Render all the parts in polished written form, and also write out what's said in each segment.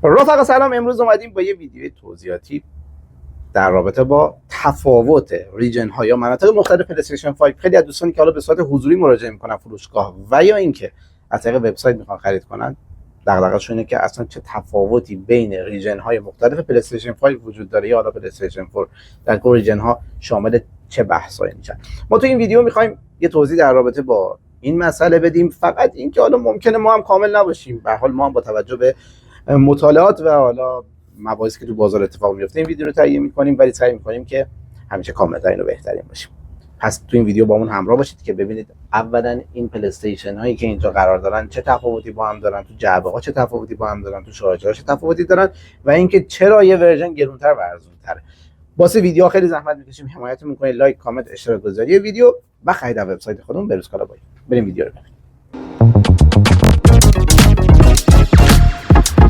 رفقا سلام. امروز اومدیم با یه ویدیو توضیحاتی در رابطه با تفاوت ریجن ها یا مناطق مختلف پلی‌استیشن 5. خیلی از دوستانی که حالا به صورت حضوری مراجعه میکنن فروشگاه و یا اینکه از طریق وبسایت میخوان خرید کنن، دغدغه‌شون اینه که اصلا چه تفاوتی بین ریجن های مختلف پلی‌استیشن 5 وجود داره یا حالا پلی‌استیشن 4 در کل ریجن ها شامل چه بحثایی میشن. ما تو این ویدیو میخوایم یه توضیح در رابطه با این مسئله بدیم. فقط اینکه حالا ممکنه ما هم کامل نباشیم، به هر حال ما هم با توجه به مطالعات و حالا مباحثی که تو بازار اتفاق میفته این ویدیو رو تهیه می‌کنیم، ولی سعی می‌کنیم که همیشه کامل‌ترین و بهترین باشیم. پس تو این ویدیو با اون همراه باشید که ببینید اولا این پلی‌استیشن هایی که اینجا قرار دارن چه تفاوتی با هم دارن، تو جعبه ها چه تفاوتی با هم دارن، تو شارژرها چه تفاوتی دارن و اینکه چرا یه ورژن گرونتر و ارزون‌تره. واسه ویدیو خیلی زحمت می‌کشیم، حمایتتون می‌کنید، لایک، کامنت، اشتراک گذاری ویدیو و خرید وبسایت خودمون بروز کالا باید. بریم ویدیو رو ببینیم.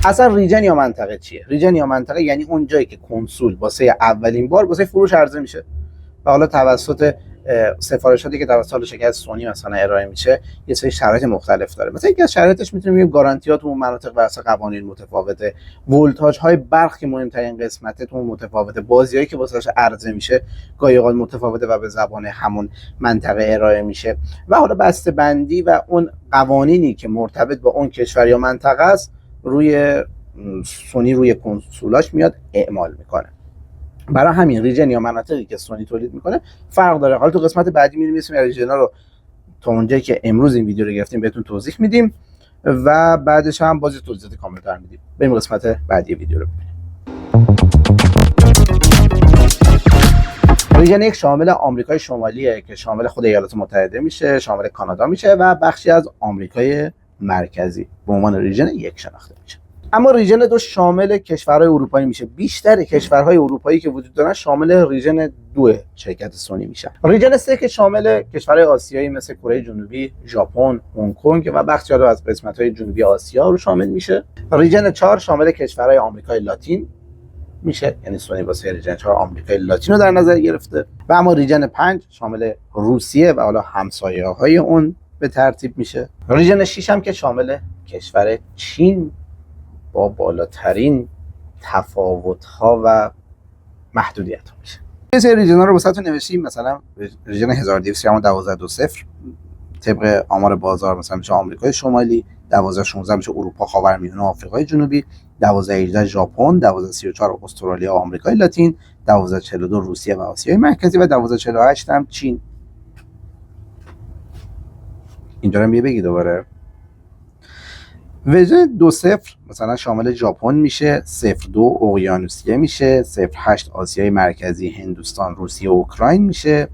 اصلا ریجن یا منطقه چیه؟ ریجن یا منطقه یعنی اون جایی که کنسول واسه اولین بار واسه فروش عرضه میشه و حالا توسط سفارشاتی که توسط شرکت سونی مثلا ارائه میشه یه سری شرایط مختلف داره. مثلا یکی از شرایطش میتونیم بگیم گارانتیات تو اون مناطق واسه قوانین متفاوته، ولتاژ های برق که مهمترین قسمته تو متفاوته، بازیایی که واسهش عرضه میشه گاهی اوقات متفاوته و به زبان همون منطقه ارائه میشه و حالا بسته‌بندی و اون قوانینی که مرتبط با اون کشور یا منطقه است روی سونی روی کنسولاش میاد اعمال میکنه. برای همین ریجن یا مناطقی که سونی تولید میکنه فرق داره. حالا تو قسمت بعدی میریم اسم ریجن‌ها رو تا اونجایی که امروز این ویدیو رو گرفتیم بهتون توضیح میدیم و بعدش هم باز توضیحات کامل‌تر میدیم. بریم قسمت بعدی ویدیو رو ببینیم. ریجن یک شامل آمریکای شمالیه که شامل خود ایالات متحده میشه، شامل کانادا میشه و بخشی از آمریکای مرکزی به عنوان ریجن یک شناخته میشه. اما ریجن دو شامل کشورهای اروپایی میشه. بیشتر کشورهای اروپایی که وجود دارن شامل ریجن دو شرکت سونی میشن. ریجن سه که شامل کشورهای آسیایی مثل کره جنوبی، ژاپن، هنگ کنگ و بخشی از قسمت‌های جنوبی آسیا رو شامل میشه. ریجن 4 شامل کشورهای آمریکای لاتین میشه، یعنی سونی واسه ریجن 4 آمریکای لاتین رو در نظر گرفته. و اما ریجن 5 شامل روسیه و حالا همسایه‌های اون به ترتیب میشه. ریجن 6 هم که شامل کشور چین با بالاترین تفاوت‌ها و محدودیت‌ها میشه. یه سری ریجن‌ها رو واسهتون نوشتیم، مثلا ریجن 1220 طبق آمار بازار مثلا میشه آمریکای شمالی، 1216 میشه اروپا، خاورمیانه و آفریقای جنوبی، 1218 ژاپن، 1234 استرالیا و آمریکای لاتین، 1242 روسیه و آسیای مرکزی و 1248 هم چین. اینجا رو بگی دوباره. ورژن 20 مثلا شامل ژاپن میشه، 02 اقیانوسیه میشه، 08 آسیای مرکزی، هندوستان، روسیه و اوکراین میشه،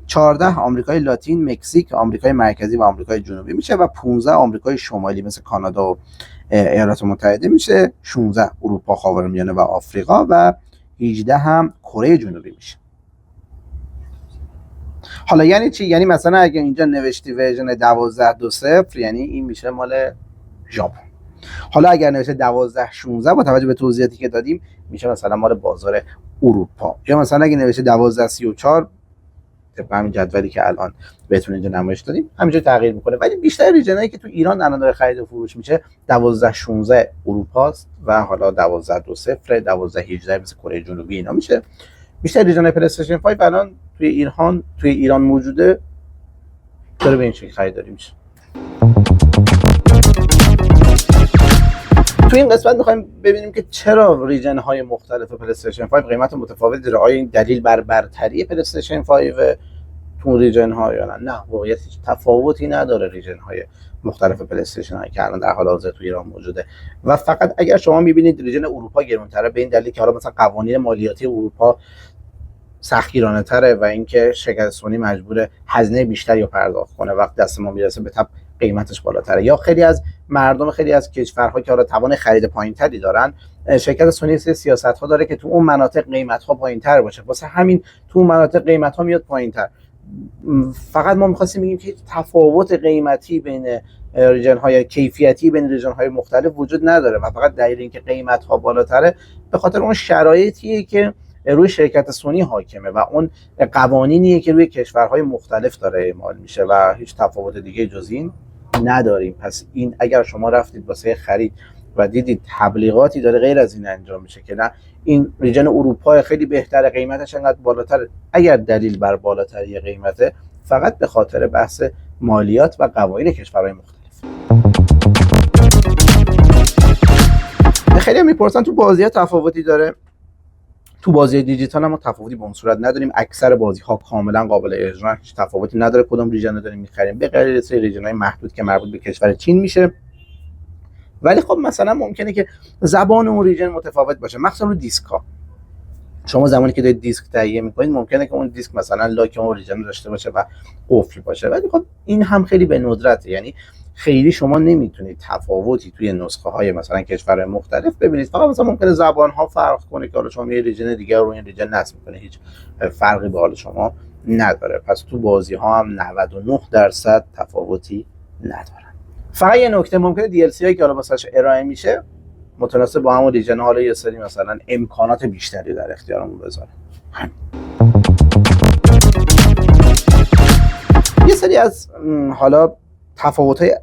14 آمریکای لاتین، مکزیک، آمریکای مرکزی و آمریکای جنوبی میشه و 15 آمریکای شمالی مثل کانادا و ایالات متحده میشه، 16 اروپا، خاورمیانه و آفریقا و 18 هم کره جنوبی میشه. حالا یعنی چی؟ یعنی مثلا اگه اینجا نوشتی ورژن 1220 یعنی این میشه مال ژاپن. حالا اگر نوشته 1216 با توجه به توضیحاتی که دادیم میشه مثلا مال بازار اروپا. یا مثلا اگه نوشته 1234 طبق همین جدولی که الان بهتون اینجا نمایش دادیم همینجا تغییر میکنه. ولی بیشتر ریجنایی که تو ایران الان داره خرید و فروش میشه 1216 اروپاست و حالا 1220 1218 مثل کره جنوبی اینا میشه. بیشتر ریجنای پلی‌استیشن 5 الان توی ایران موجوده داره به این شکل خریداری میشه. تو این قسمت می‌خوایم ببینیم که چرا ریجن های مختلف پلی‌استیشن 5 قیمت متفاوتی داره. آیا این دلیل بر برتری پلی‌استیشن 5 تو ریجن ها یا نه؟ واقعیت هیچ تفاوتی نداره ریجن های مختلف پلی‌استیشن هایی که الان در حال حاضر تو ایران موجوده و فقط اگر شما می‌بینید ریجن اروپا گران‌تره به این دلیل که حالا مثلا قوانین مالیاتی اروپا سختگیرانه تره و اینکه شرکت سونی مجبور هزینه بیشتری رو پرداخت کنه وقتی دست ما میرسه به تپ قیمتش بالاتره. یا خیلی از مردم خیلی از کشورها که حالا توان خرید پایینتری دارن شرکت سونی سیاست‌ها داره که تو اون مناطق قیمت‌ها پایینتر باشه، واسه همین تو اون مناطق قیمت‌ها میاد پایینتر. فقط ما می‌خواستیم بگیم که تفاوت قیمتی بین ریجن‌های کیفیتی بین ریجن‌های مختلف وجود نداره و فقط دلیل اینکه قیمت‌ها بالاتره به خاطر اون شرایطیه که روی شرکت سونی حاکمه و اون قوانینیه که روی کشورهای مختلف داره اعمال میشه و هیچ تفاوت دیگه جز این نداریم. پس این اگر شما رفتید واسه خرید و دیدید تبلیغاتی داره غیر از این انجام میشه که نه این ریژن اروپا خیلی بهتره، قیمتش انقدر بالاتر. اگر دلیل بر بالاتری قیمته فقط به خاطر بحث مالیات و قوانین کشورهای مختلف. خیلی هم میپرسن تو بازی‌ها تفاوتی داره؟ تو بازی دیجیتال ما تفاوتی به اون صورت نداریم. اکثر بازی‌ها کاملا قابل اجرا، هیچ تفاوتی نداره کدوم ریژن رو داریم می‌خریم، به غیر از ریژن‌های محدود که مربوط به کشور چین میشه. ولی خب مثلا ممکنه که زبان اون ریژن متفاوت باشه، مخصوصا رو دیسک‌ها. شما زمانی که دارید دیسک تهیه می‌کنید ممکنه که اون دیسک مثلا لاک اون ریژن داشته باشه و قفل باشه، ولی خب این هم خیلی به ندرته. یعنی خیلی شما نمیتونید تفاوتی توی نسخه های مثلا کشور مختلف ببینید. فقط مثلا ممکنه زبان ها فرق کنه که حالا شما یه ریژن دیگه رو این ریژن نصب می‌کنه، هیچ فرقی به حال شما نداره. پس تو بازی ها هم 99% تفاوتی ندارن. فقط یه نکته، ممکنه DLC هایی که حالا واسش ارائه میشه متناسب با همون ریژن حالا یه سری مثلا امکانات بیشتری در اختیارمون بذاره. یه سری از حالا تفاوت‌های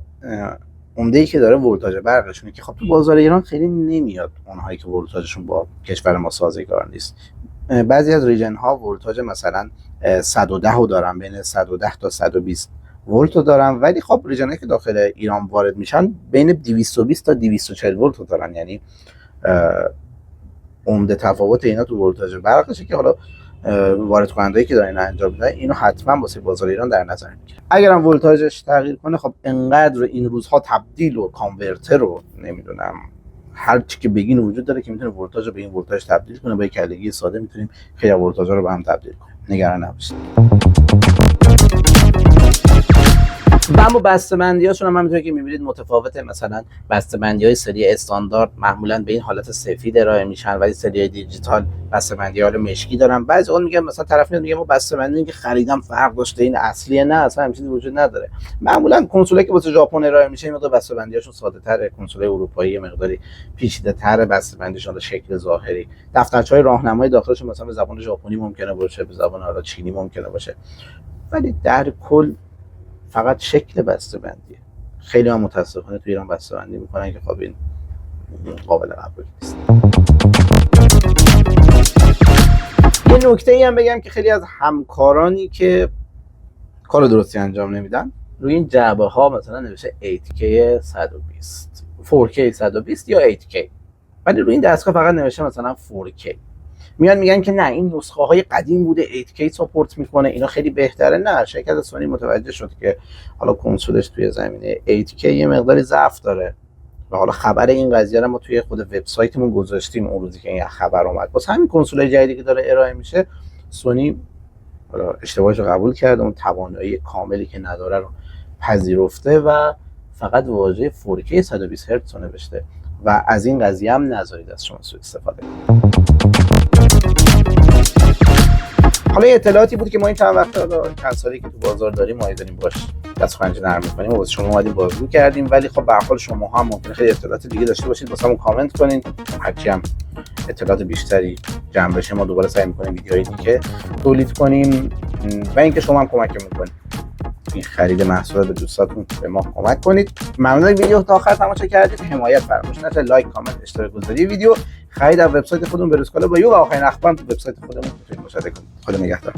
عمده‌ای که داره ولتاژ برقشونه که خب تو بازار ایران خیلی نمیاد، اونهایی که ولتاژشون با کشور ما سازگار نیست. بعضی از ریژن ها ولتاژ مثلا 110 رو دارن، بین 110 تا 120 ولت رو دارن، ولی خب ریژنایی که داخل ایران وارد میشن بین 220 تا 240 ولت رو دارن. یعنی عمده تفاوت اینا تو ولتاژ برقشه که حالا وارد کننده‌ای که دارن انجام میدن اینو حتما واسه بازار ایران در نظر میگیرن. اگر هم ولتاژش تغییر کنه خب انقدر این روزها تبدیل و کانورتر رو نمیدونم هر چی که بگین وجود داره که میتونه ولتاژ رو به این ولتاژ تبدیل کنه. با یک کلگی ساده میتونیم خیلی ولتاژها رو به هم تبدیل کنیم، نگران نباشید. و اما بسته‌بندی‌هاشون هم همونطور که می‌بینید متفاوته. مثلا بسته‌بندی‌های سری استاندارد معمولاً به این حالت سفید ارائه میشن، ولی سری دیجیتال بسته‌بندی‌ها رو مشکی دارن. بعضی وقت میگن مثلا طرف میاد میگه ما بسته‌بندی که خریدم فرق داشته، این اصلیه. نه، اصلا همین چیزی وجود نداره. معمولاً کنسولایی که واسه ژاپن ارائه میشه این مقدار بسته‌بندی‌هاشون ساده‌تره، کنسولای اروپایی مقداری پیچیده‌تر بسته‌بندیشون به شکل ظاهری. دفترچه‌های راهنمایی داخلشون مثلا به زبان ژاپنی ممکنه باشه، به زبان حالا چینی ممکنه باشه، ولی در کل فقط شکل بسته‌بندیه. خیلی هم متاسفانه تو ایران بسته‌بندی میکنن که خب این قابل قبول نیست. یه نکته‌ای هم بگم که خیلی از همکارانی که کار درستی انجام نمیدن روی این جعبه ها مثلا نوشته 8K 120 4K 120 یا 8K، ولی روی این دستگاه فقط نوشته مثلا 4K. میان میگن که نه این نسخه های قدیم بوده 8K ساپورت میکنه، اینا خیلی بهتره. نه، شرکت سونی متوجه شد که حالا کنسولش توی زمینه 8K یه مقداری ضعف داره و حالا خبر این قضیه رو ما توی خود وبسایتمون گذاشتیم اون روزی که این خبر اومد. واسه همین کنسولای جدیدی که داره ارائه میشه سونی حالا اشتباهش رو قبول کرده، اون توانایی کاملی که نداره رو پذیرفته و فقط واژه 4K 120 هرتز رو نوشته و از این قضیه هم نذارید از شما سوء استفاده کنید. حالا اطلاعاتی بود که ما این چند وقت حالا چند سالی که تو بازار داریم ما داریم باش دست پنجه نرم می‌کنیم و واسه شما اومدیم بازگو کردیم، ولی خب به هر حال شما هم ممکنه خیلی اطلاعات دیگه داشته باشید، واسمون کامنت کنین. هرچی هم اطلاعات بیشتری جمع بشه ما دوباره سعی می‌کنیم ویدیوهای دیگه تولید کنیم و اینکه شما هم کمک می‌کنید این خرید محصولات به دوستاتون به ما کمک کنید. ممنون که ویدیو تا آخر تماشا کردید. حمایت فراموش نکنید، لایک، کامنت، اشتراک گذاری ویدیو، خرید از وبسایت خودمون بروسکالا بایو و آخرین اخبار تو وبسایت خودمون میتونید مشاهده کنید. خدا نگهدار.